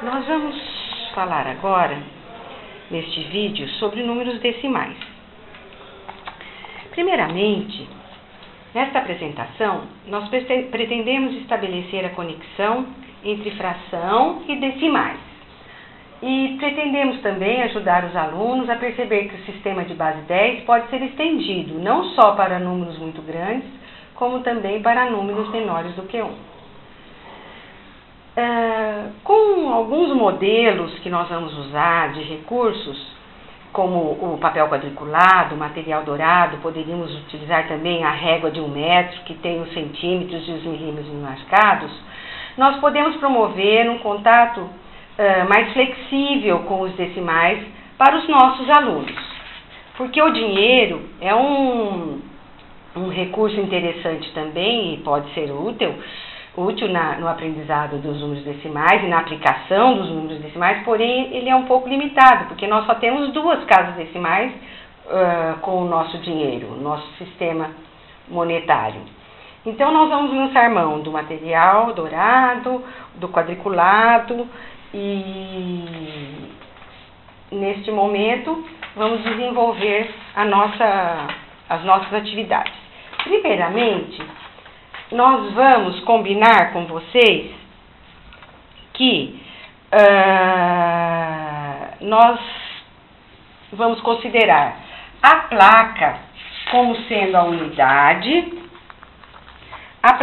Nós vamos falar agora, neste vídeo, sobre números decimais. Primeiramente, nesta apresentação, nós pretendemos estabelecer a conexão entre fração e decimais. E pretendemos também ajudar os alunos a perceber que o sistema de base 10 pode ser estendido, não só para números muito grandes, como também para números menores do que 1. Com alguns modelos que nós vamos usar de recursos, como o papel quadriculado, o material dourado, poderíamos utilizar também a régua de 1 metro, que tem os centímetros e os milímetros marcados, nós podemos promover um contato mais flexível com os decimais para os nossos alunos. Porque o dinheiro é um recurso interessante também e pode ser útil no aprendizado dos números decimais e na aplicação dos números decimais, porém ele é um pouco limitado, porque nós só temos 2 casas decimais com o nosso dinheiro, o nosso sistema monetário. Então nós vamos lançar mão do material dourado, do quadriculado e neste momento vamos desenvolver as nossas atividades. Primeiramente, nós vamos combinar com vocês que nós vamos considerar a placa como sendo a unidade, a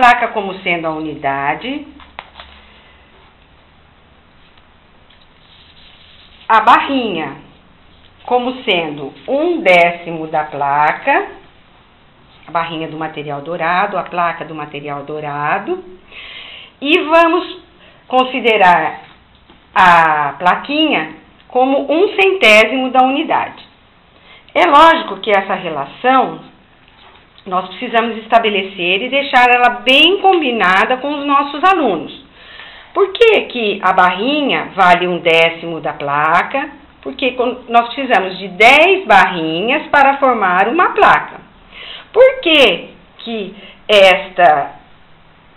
barrinha como sendo 1/10 da placa, a barrinha do material dourado, a placa do material dourado, e vamos considerar a plaquinha como 1/100º da unidade. É lógico que essa relação nós precisamos estabelecer e deixar ela bem combinada com os nossos alunos. Por que que a barrinha vale 1/10 da placa? Porque nós precisamos de 10 barrinhas para formar uma placa. Por que que esta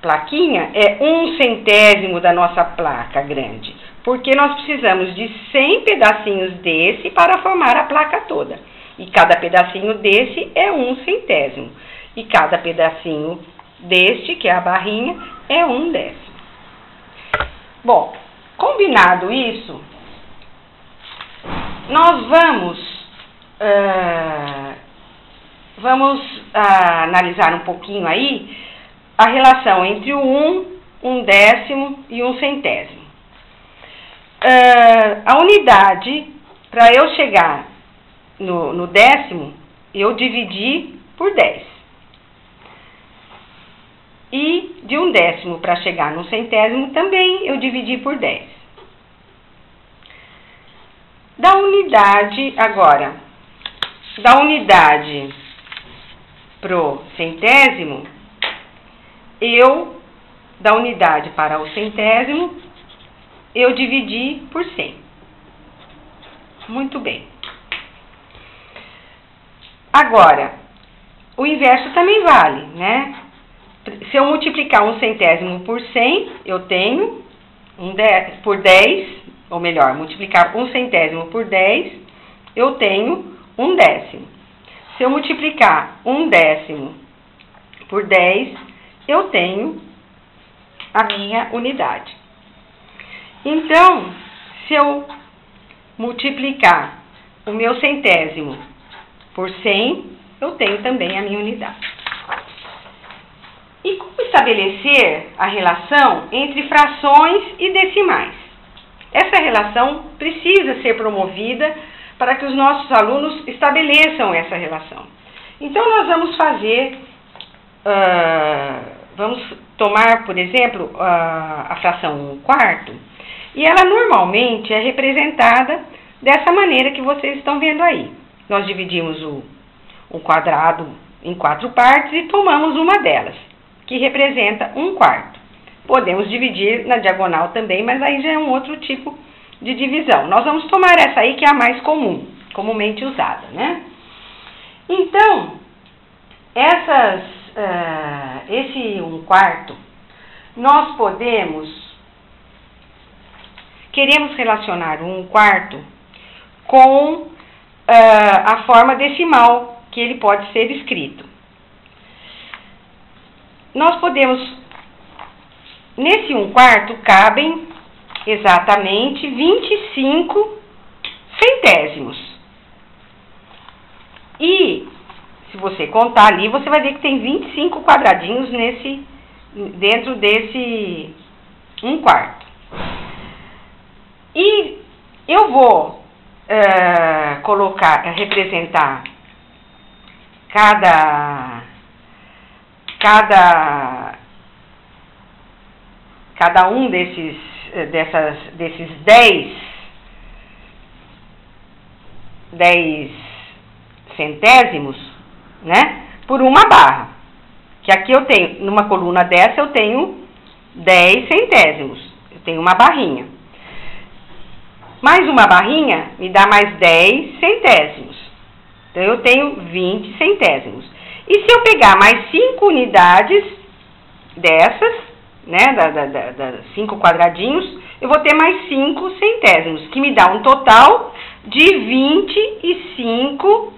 plaquinha é 1/100º da nossa placa grande? Porque nós precisamos de 100 pedacinhos desse para formar a placa toda. E cada pedacinho desse é 1/100º. E cada pedacinho deste, que é a barrinha, é 1/10. Bom, combinado isso, nós vamos analisar um pouquinho aí a relação entre o 1/10 e 1/100º. A unidade, para eu chegar no décimo, eu dividi por 10. E de 1/10 para chegar no 100º também eu dividi por 10. Da unidade pro 100º, da unidade para o 100º, eu dividi por 100. Muito bem. Agora, o inverso também vale, né? Se eu multiplicar 1/100º por 100, eu tenho por 10, ou melhor, multiplicar 1/100º por 10, eu tenho 1/10. Se eu multiplicar 1/10 por 10, eu tenho a minha unidade. Então, se eu multiplicar o meu 100º por 100, eu tenho também a minha unidade. E como estabelecer a relação entre frações e decimais? Essa relação precisa ser promovida para que os nossos alunos estabeleçam essa relação. Então, nós vamos vamos tomar, por exemplo, a fração 1/4, e ela normalmente é representada dessa maneira que vocês estão vendo aí. Nós dividimos o quadrado em 4 partes e tomamos uma delas, que representa 1/4. Podemos dividir na diagonal também, mas aí já é um outro tipo de divisão. Nós vamos tomar essa aí que é a mais comum, comumente usada, né? Então, esse 1/4, nós podemos queremos relacionar o 1/4 com a forma decimal que ele pode ser escrito. Nós podemos, nesse 1/4 cabem exatamente 25 centésimos. E se você contar ali, você vai ver que tem 25 quadradinhos dentro desse 1/4. E eu vou representar cada um desses 10 centésimos, né, por uma barra. Que aqui eu tenho, numa coluna dessa, eu tenho 10 centésimos. Eu tenho uma barrinha. Mais uma barrinha me dá mais 10 centésimos. Então, eu tenho 20 centésimos. E se eu pegar mais 5 unidades dessas, né, das 5 quadradinhos, eu vou ter mais 5 centésimos, que me dá um total de 25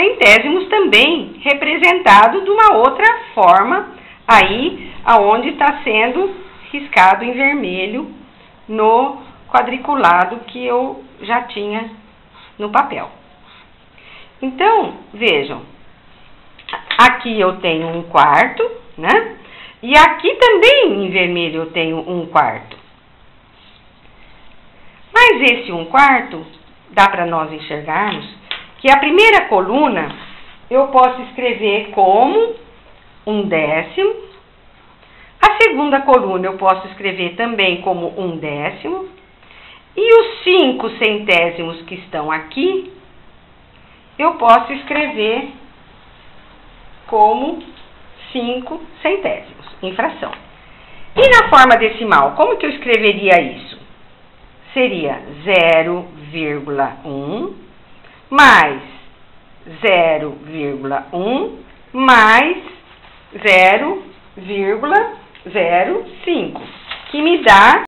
centésimos também, representado de uma outra forma, aí aonde está sendo riscado em vermelho no quadriculado que eu já tinha no papel. Então, vejam, aqui eu tenho 1/4, né? E aqui também em vermelho eu tenho 1/4. Mas esse 1/4, dá para nós enxergarmos que a primeira coluna eu posso escrever como 1/10. A segunda coluna eu posso escrever também como 1/10. E os 5 centésimos que estão aqui, eu posso escrever como 5 centésimos, em fração. E na forma decimal, como que eu escreveria isso? Seria 0,1 mais 0,1 mais 0,05, que me dá